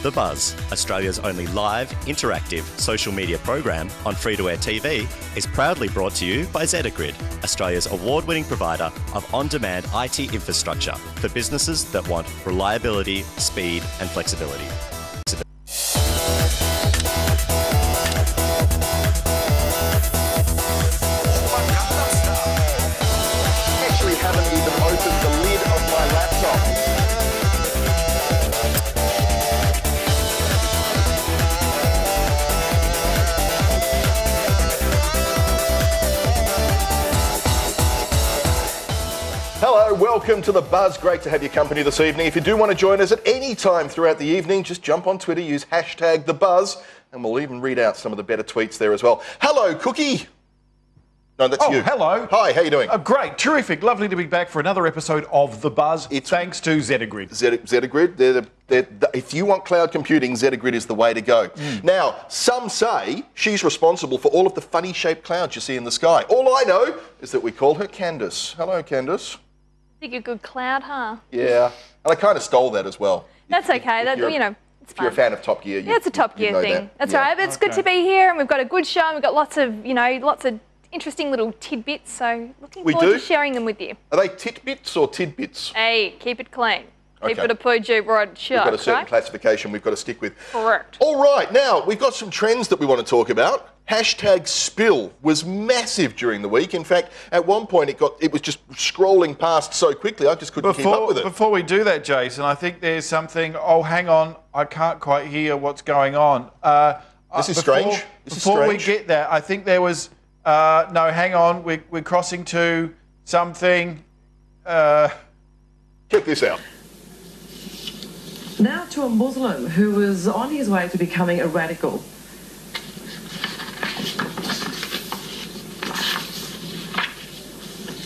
The Buzz, Australia's only live, interactive social media program on free-to-air TV, is proudly brought to you by Zetagrid, Australia's award-winning provider of on-demand IT infrastructure for businesses that want reliability, speed and flexibility. Actually haven't even opened the lid of my laptop. Hello, welcome to The Buzz. Great to have your company this evening. If you do want to join us at any time throughout the evening, just jump on Twitter, use hashtag The Buzz, and we'll even read out some of the better tweets there as well. Hello, Cookie. No, that's you. Hello. Hi, how you doing? Great, terrific. Lovely to be back for another episode of The Buzz. Thanks to Zetagrid. Zetagrid, if you want cloud computing, Zetagrid is the way to go. Now, some say she's responsible for all of the funny-shaped clouds you see in the sky. All I know is that we call her Candace. Hello, Candace. Think a good cloud, huh? Yeah, and I kind of stole that as well. That's okay. It's If fun. you're a fan of Top Gear, Yeah, it's a Top Gear thing. That. That's Yeah. right. But it's good to be here, and we've got a good show, and we've got lots of interesting little tidbits. So looking forward to sharing them with you. Are they titbits or tidbits? Hey, keep it clean. Keep Okay. it a PG broad show. We've got a certain right? classification we've got to stick with. Correct. All right, now we've got some trends that we want to talk about. Hashtag spill was massive during the week. In fact, at one point it was just scrolling past so quickly I just couldn't keep up with it. Before we do that, Jason, I think there's something... Oh, hang on. I can't quite hear what's going on. This is strange. Before we get that, I think there was... no, hang on. We're crossing to something... Check this out. Now to a Muslim who was on his way to becoming a radical.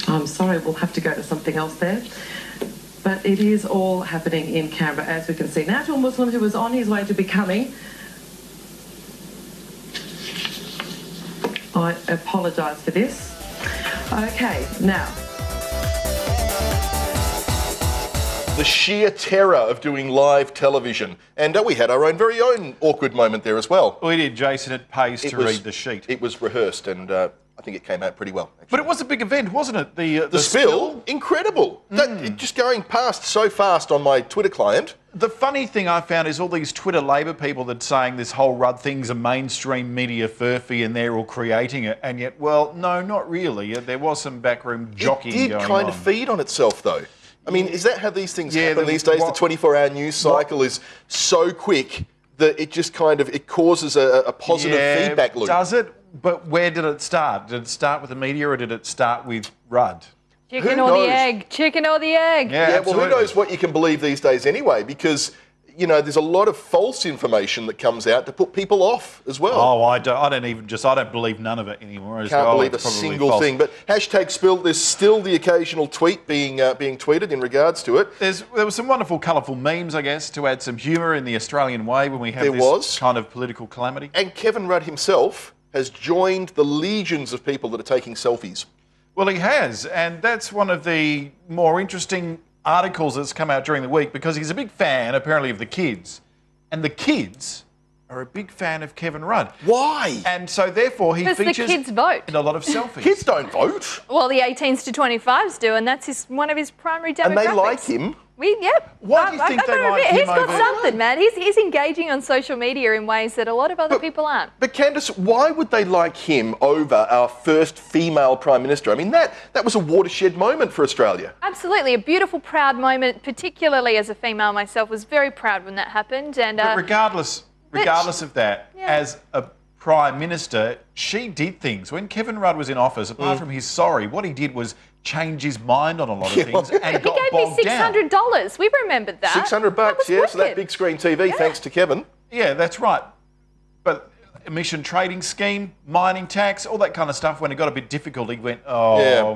I'm sorry, we'll have to go to something else there. But it is all happening in Canberra, as we can see. Now to a Muslim who was on his way to becoming... I apologise for this. Okay, now... The sheer terror of doing live television. And we had our very own awkward moment there as well. We did, Jason. It pays to read the sheet. It was rehearsed and I think it came out pretty well, actually. But it was a big event, wasn't it? The spill? Incredible. It just going past so fast on my Twitter client. The funny thing I found is all these Twitter Labor people that saying this whole Rudd thing's a mainstream media furphy and they're all creating it, and yet, well, no, not really. There was some backroom jockeying going on. It did kind of feed on itself, though. I mean, is that how these things happen these days? The 24-hour news cycle is so quick that it just kind of, it causes a positive feedback loop. Does it? But where did it start? Did it start with the media or did it start with Rudd? Chicken or the egg? Chicken or the egg? Yeah, well, who knows what you can believe these days anyway, because, you know, there's a lot of false information that comes out to put people off as well. Oh, I don't believe none of it anymore. I can't believe a single thing. But hashtag spill, there's still the occasional tweet being tweeted in regards to it. There was some wonderful, colourful memes, I guess, to add some humour in the Australian way when we have this kind of political calamity. And Kevin Rudd himself has joined the legions of people that are taking selfies. Well, he has, and that's one of the more interesting articles that's come out during the week because he's a big fan, apparently, of the kids. And the kids are a big fan of Kevin Rudd. Why? And so, therefore, he features the kids vote. in a lot of selfies. Kids don't vote. Well, the 18s to 25s do, and that's one of his primary demographics. And they like him. Why do you think they like him He's got over... something, man. He's engaging on social media in ways that a lot of other people aren't. But Candace, why would they like him over our first female Prime Minister? I mean, that was a watershed moment for Australia. Absolutely. A beautiful, proud moment, particularly as a female myself, was very proud when that happened. And But regardless of that, as a Prime Minister, she did things. When Kevin Rudd was in office, apart from his sorry, what he did was change his mind on a lot of things and got bogged down. He gave me $600. We remembered that. $600, yeah, so that big screen TV, thanks to Kevin. Yeah, that's right. But emission trading scheme, mining tax, all that kind of stuff, when it got a bit difficult, he went,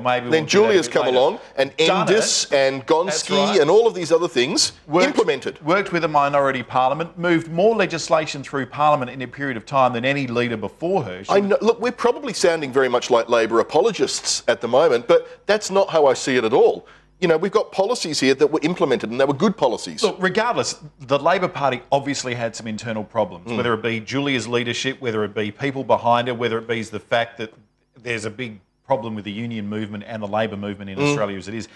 maybe Then Julia's come along, and Endis and Gonski and all of these other things implemented. Worked with a minority parliament, moved more legislation through parliament in a period of time than any leader before her. I know, look, we're probably sounding very much like Labor apologists at the moment, but that's not how I see it at all. you know, we've got policies here that were implemented and they were good policies. Look, regardless, the Labor Party obviously had some internal problems, whether it be Julia's leadership, whether it be people behind her, whether it be the fact that there's a big problem with the union movement and the Labor movement in Australia as it is.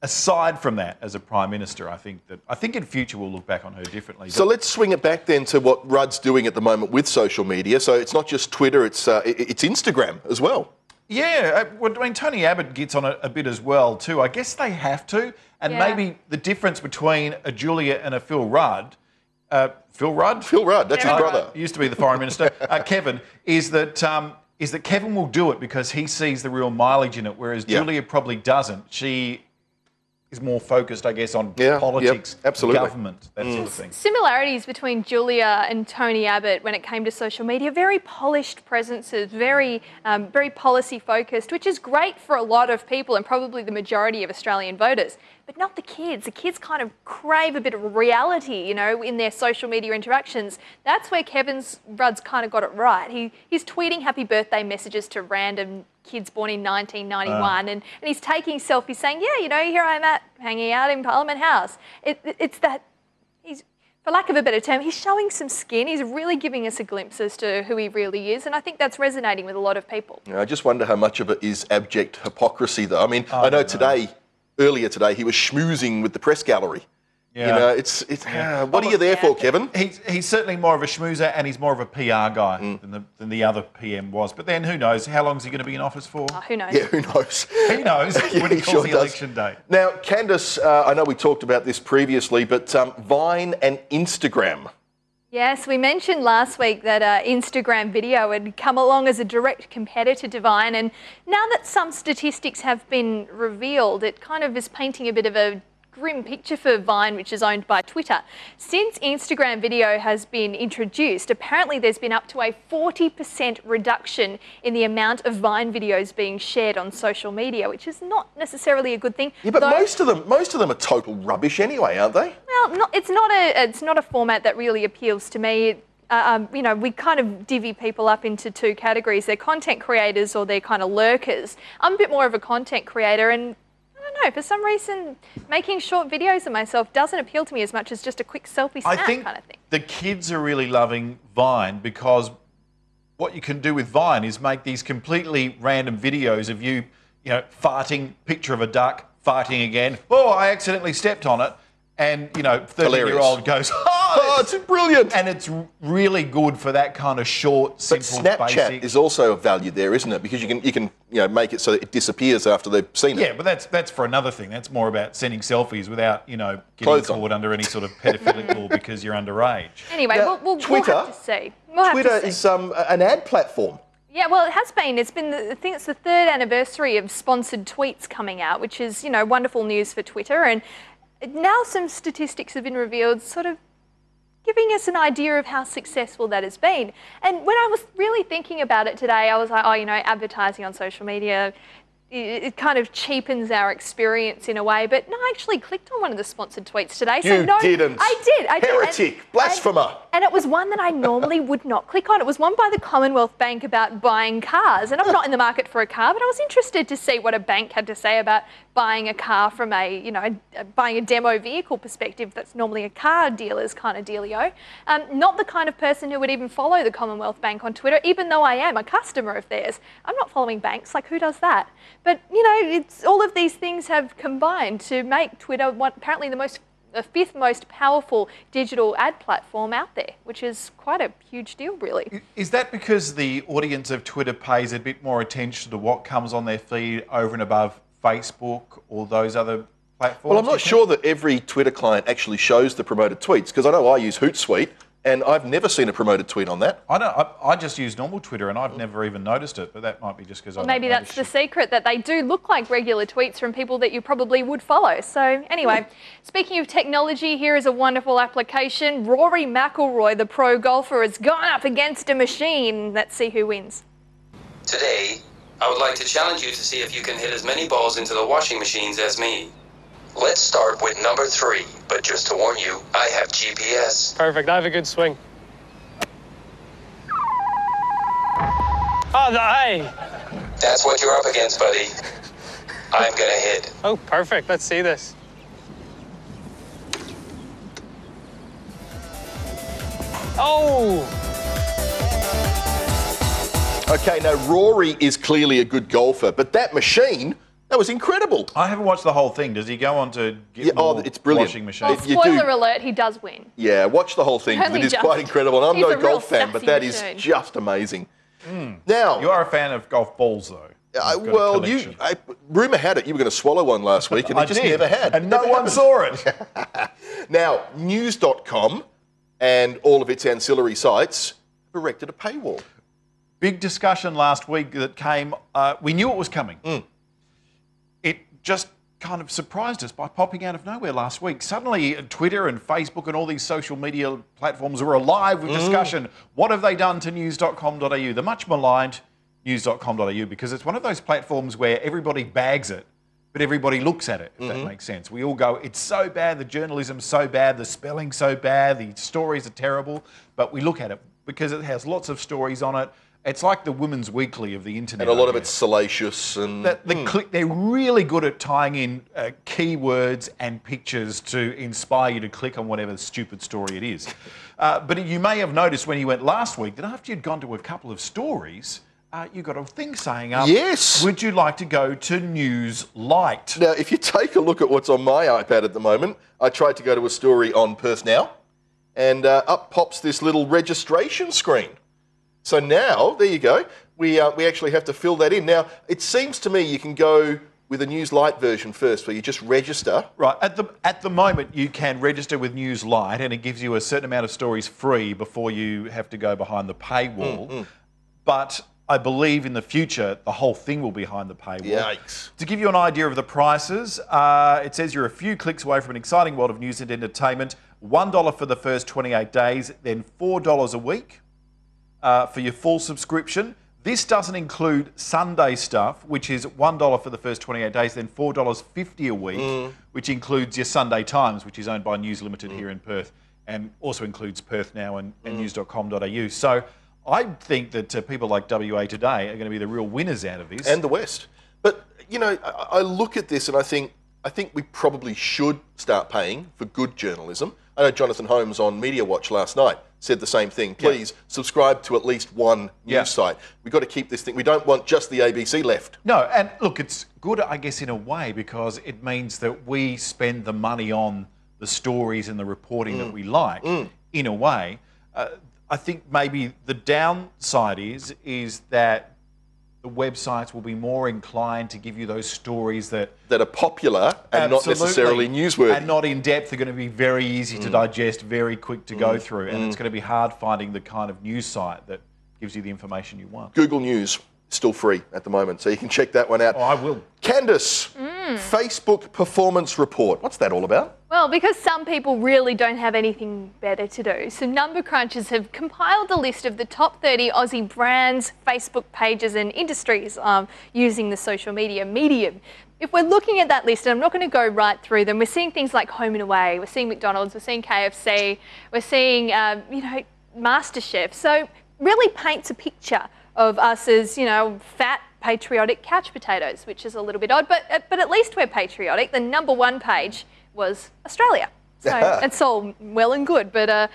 Aside from that, as a Prime Minister, I think in future we'll look back on her differently. So let's swing it back then to what Rudd's doing at the moment with social media. So it's not just Twitter, it's Instagram as well. Yeah, I mean, Tony Abbott gets on a bit as well too. I guess they have to, and maybe the difference between a Julia and a Phil Rudd, Phil Rudd, that's his brother. Used to be the Foreign Minister, Kevin, is that Kevin will do it because he sees the real mileage in it, whereas Julia probably doesn't. She is more focused, I guess, on politics, government, that sort of thing. Similarities between Julia and Tony Abbott when it came to social media, very polished presences, very policy focused, which is great for a lot of people and probably the majority of Australian voters, but not the kids. The kids kind of crave a bit of reality, you know, in their social media interactions. That's where Rudd's kind of got it right. He's tweeting happy birthday messages to random kids born in 1991 and he's taking selfies saying, yeah, you know, here I'm hanging out in Parliament House. It's that, for lack of a better term, he's showing some skin. He's really giving us a glimpse as to who he really is, and I think that's resonating with a lot of people. Yeah, I just wonder how much of it is abject hypocrisy, though. I mean, I know earlier today, he was schmoozing with the press gallery. Yeah. You know, what are you there for, Kevin? He's certainly more of a schmoozer and he's more of a PR guy than the other PM was. But then who knows? How long is he going to be in office for? Oh, who knows? Yeah, who knows? He knows when he calls the election day. Now, Candice, I know we talked about this previously, but Vine and Instagram. Yes, we mentioned last week that Instagram video had come along as a direct competitor to Vine, and now that some statistics have been revealed, it kind of is painting a bit of a grim picture for Vine, which is owned by Twitter. Since Instagram video has been introduced, apparently there's been up to a 40% reduction in the amount of Vine videos being shared on social media, which is not necessarily a good thing. Yeah, but most of them are total rubbish anyway, aren't they? Well, it's not a format that really appeals to me. You know, we kind of divvy people up into two categories. They're content creators or they're kind of lurkers. I'm a bit more of a content creator, and I don't know, for some reason, making short videos of myself doesn't appeal to me as much as just a quick selfie snap kind of thing. The kids are really loving Vine because what you can do with Vine is make these completely random videos of you know, farting, picture of a duck, farting again. Oh, I accidentally stepped on it. And, you know, 13-year-old goes, oh, it's brilliant. And it's really good for that kind of short, simple, Snapchat basic. is also of value there, isn't it? Because you can make it so that it disappears after they've seen it. Yeah, but that's for another thing. That's more about sending selfies without, you know, getting caught under any sort of pedophilic law because you're underage. Anyway, now, we'll have to see. Twitter is an ad platform. Yeah, well, it has been. I think it's the 3rd anniversary of sponsored tweets coming out, which is, you know, wonderful news for Twitter. And now some statistics have been revealed, sort of giving us an idea of how successful that has been. And when I was really thinking about it today, I was like, oh, you know, advertising on social media, it kind of cheapens our experience in a way. But no, I actually clicked on one of the sponsored tweets today. You didn't. I did. Heretic, blasphemer. And it was one that I normally would not click on. It was one by the Commonwealth Bank about buying cars. And I'm not in the market for a car, but I was interested to see what a bank had to say about buying a car from buying a demo vehicle perspective. That's normally a car dealer's kind of dealio. Not the kind of person who would even follow the Commonwealth Bank on Twitter, even though I am a customer of theirs. I'm not following banks, like who does that? But, you know, all of these things have combined to make Twitter apparently the 5th most powerful digital ad platform out there, which is quite a huge deal, really. Is that because the audience of Twitter pays a bit more attention to what comes on their feed over and above Facebook or those other platforms? Well, I'm not sure that every Twitter client actually shows the promoted tweets, because I know I use Hootsuite, and I've never seen a promoted tweet on that. I just use normal Twitter and I've never even noticed it, but that might be just because well, maybe that's the secret, that they do look like regular tweets from people that you probably would follow. So anyway, speaking of technology, here is a wonderful application. Rory McIlroy, the pro golfer, has gone up against a machine. Let's see who wins. Today, I would like to challenge you to see if you can hit as many balls into the washing machines as me. Let's start with number 3, but just to warn you, I have GPS. Perfect, I have a good swing. Oh, hey! That's what you're up against, buddy. I'm gonna hit. Oh, perfect. Let's see this. Oh! Okay, now Rory is clearly a good golfer, but that machine, that was incredible. I haven't watched the whole thing. Does he go on to get it's brilliant. washing Well, machines? spoiler alert, he does win. Yeah, watch the whole thing, because it is quite incredible. And I'm He's no a real golf fan, but sassy that is machine. just amazing. Now, You are a fan of golf balls, though. You've got a well, collection. rumour had it you were going to swallow one last week, and I it just did, never had. and no one saw it. Now, news.com and all of its ancillary sites have erected a paywall. Big discussion last week that came. We knew it was coming. It just kind of surprised us by popping out of nowhere last week. Suddenly, Twitter and Facebook and all these social media platforms were alive with discussion. What have they done to news.com.au? The much maligned news.com.au, because it's one of those platforms where everybody bags it, but everybody looks at it, if that makes sense. We all go, it's so bad, the journalism's so bad, the spelling's so bad, the stories are terrible, but we look at it because it has lots of stories on it. It's like the Women's Weekly of the internet. And a lot of it's salacious. And they're really good at tying in keywords and pictures to inspire you to click on whatever stupid story it is. But you may have noticed when you went last week that after you'd gone to a couple of stories, you got a thing saying, yes, would you like to go to News Light? Now, if you take a look at what's on my iPad at the moment, I tried to go to a story on Perth Now, and up pops this little registration screen. So now, there you go, we actually have to fill that in. Now, it seems to me you can go with a News Light version first, where you just register. Right, at the moment you can register with News Light, and it gives you a certain amount of stories free before you have to go behind the paywall. But I believe in the future the whole thing will be behind the paywall. Yikes. To give you an idea of the prices, it says you're a few clicks away from an exciting world of news and entertainment. $1 for the first 28 days, then $4 a week. For your full subscription. This doesn't include Sunday stuff, which is $1 for the first 28 days, then $4.50 a week, which includes your Sunday Times, which is owned by News Limited here in Perth, and also includes Perth Now and news.com.au. So I think that people like WA Today are going to be the real winners out of this. And the West. But, you know, I look at this and I think we probably should start paying for good journalism. I know Jonathan Holmes on Media Watch last night said the same thing. Please subscribe to at least one news site. We've got to keep this thing. We don't want just the ABC left. No, and look, it's good, I guess, in a way, because it means that we spend the money on the stories and the reporting that we like, in a way. I think maybe the downside is that the websites will be more inclined to give you those stories that are popular and not necessarily newsworthy. And not in depth. They're going to be very easy to digest, very quick to go through. And it's going to be hard finding the kind of news site that gives you the information you want. Google News, still free at the moment, so you can check that one out. Oh, I will. Candice, Facebook Performance Report. What's that all about? Well, because some people really don't have anything better to do, some number crunchers have compiled a list of the top 30 Aussie brands, Facebook pages and industries using the social media medium. If we're looking at that list, and I'm not going to go right through them, we're seeing things like Home and Away, we're seeing McDonald's, we're seeing KFC, we're seeing, MasterChef. So really paints a picture of us as, fat, patriotic couch potatoes, which is a little bit odd, but at least we're patriotic. The number one page was Australia. So it's all well and good, but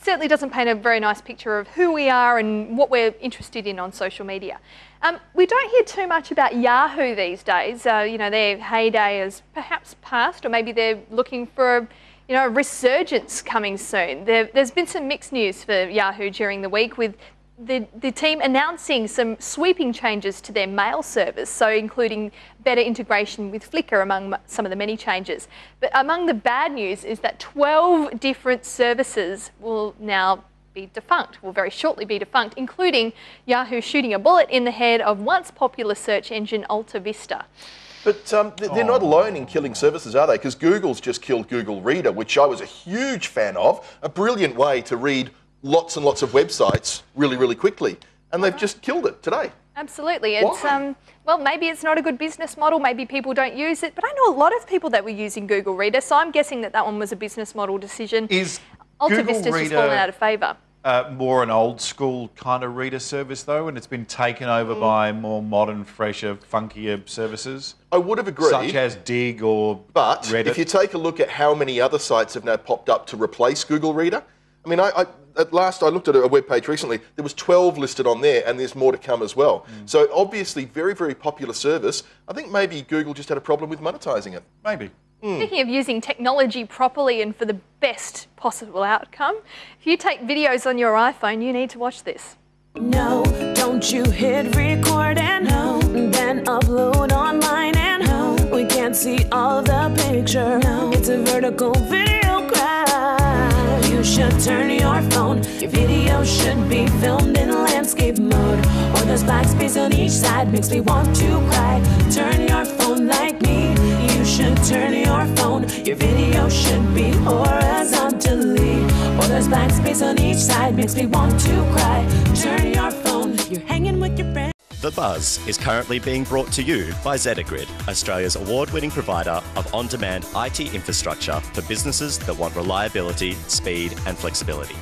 certainly doesn't paint a very nice picture of who we are and what we're interested in on social media. We don't hear too much about Yahoo these days. Their heyday is perhaps past, or maybe they're looking for a resurgence coming soon. There's been some mixed news for Yahoo during the week, with the team announcing some sweeping changes to their mail service, so including better integration with Flickr among some of the many changes. But among the bad news is that 12 different services will now be defunct, will very shortly be defunct, including Yahoo shooting a bullet in the head of once popular search engine Alta Vista. But they're not alone in killing services, are they? Because Google's just killed Google Reader, which I was a huge fan of, a brilliant way to read lots and lots of websites really, really quickly. And they've just killed it today. Absolutely. It's well, maybe it's not a good business model, maybe people don't use it, but I know a lot of people that were using Google Reader, so I'm guessing that one was a business model decision. Is Alta Google Vista's just Reader fallen out of favour. more an old school kind of reader service though, and it's been taken over by more modern, fresher, funkier services? I would have agreed. Such as Dig or But Reddit. if you take a look at how many other sites have now popped up to replace Google Reader, I mean, at last I looked at a web page recently, there was 12 listed on there and there's more to come as well. So obviously very, very popular service. I think maybe Google just had a problem with monetizing it. Maybe. Speaking of using technology properly and for the best possible outcome, if you take videos on your iPhone, you need to watch this. No, don't you hit record and no, then upload online and no, we can't see all the picture. No, it's a vertical video cry. You should turn your phone. Your video should be filmed in landscape mode, or there's black space on each side makes me want to cry. Turn your phone like me. You should turn your phone. Your video should be horizontally, or there's black space on each side makes me want to cry. Turn your phone. You're hanging with your friends. The Buzz is currently being brought to you by Zetagrid, Australia's award-winning provider of on-demand IT infrastructure for businesses that want reliability, speed and flexibility.